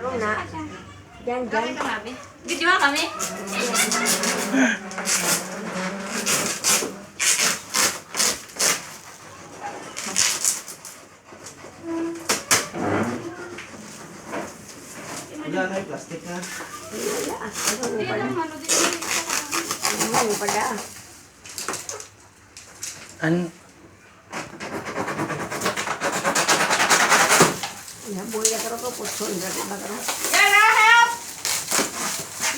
Tarong na. Diyan, Bakit diyan. ka mabi? Video nga kami? Wala na yung plastic na. Wala. Ano mo Hindi pala? lang, ano din yung Ano mo pala? Nabuhay ka tarong ko. Puson. Dati ba tarong? Yara, help!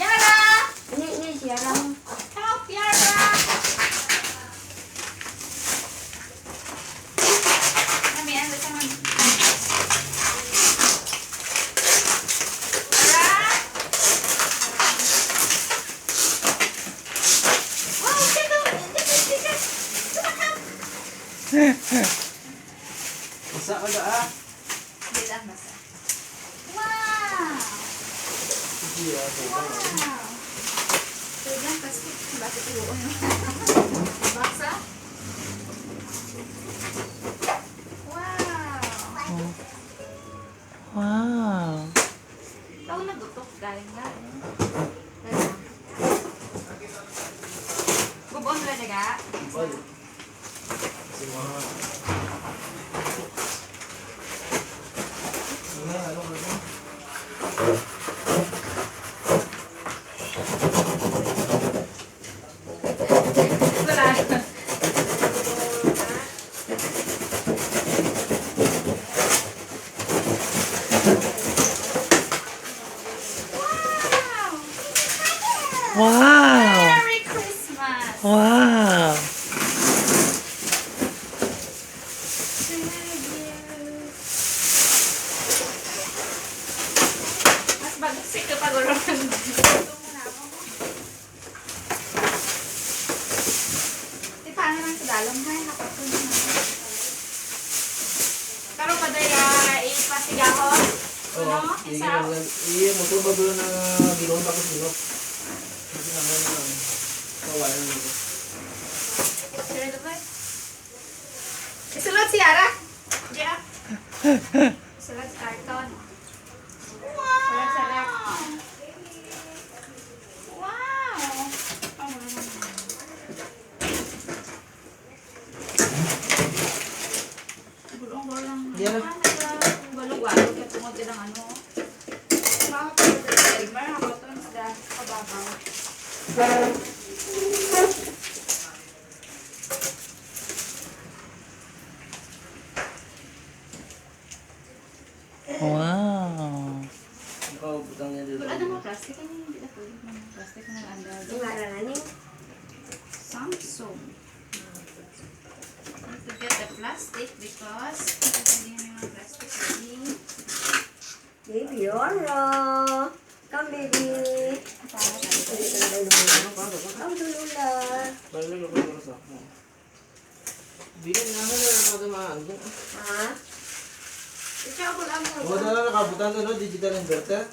Yara! Ini siya lang. Help, Yara! Kami, ano sa mga... Yara! Wow, sino? Basa ka na ah. Hindi lang basta. Wow! Sige ah. Wow! Ito lang, plastic. Bakit ito yun? Baksa? Wow! Wow. Ikaw nagutok. Galing. Bubon ba daga? Bal. Kasi mga... Ano ka na? Wala. Wow! Wow. Merry Christmas! Wow. Mas bagsik kapag ulang. Di paano lang sa dalong hay, nakapun na. Pero pa daya ipasigahon. Ano? Isa? Iya, motor ba doon na ginoon tapos ginok? Kasi naman lang. Kawain lang dito. Sila ito ba? Isulot si Ara. Yeah. Isulot si carton. Isulot sa rep. Wow! Gulong-gulong. Yan. Gulong-gulong. Kaya tungod din ang ano. Mga pagkakas. Meron ako ito sa kababaw. Wow. Ikaw, butang niya dito. Wala naman plastic. Ano yung hindi na pwede ng plastic ng anda? Ang ngalan na ni. Samsung. Need to get the plastic because hindi namin mga plastic ready. Baby Yoro. Come, baby. Ang dulula. Balik ako yung oras ako. Bilin na ako na nakadumaan. Ha? Ikaw ko lang mo. Huwag na lang nakabutan doon, digital inverter.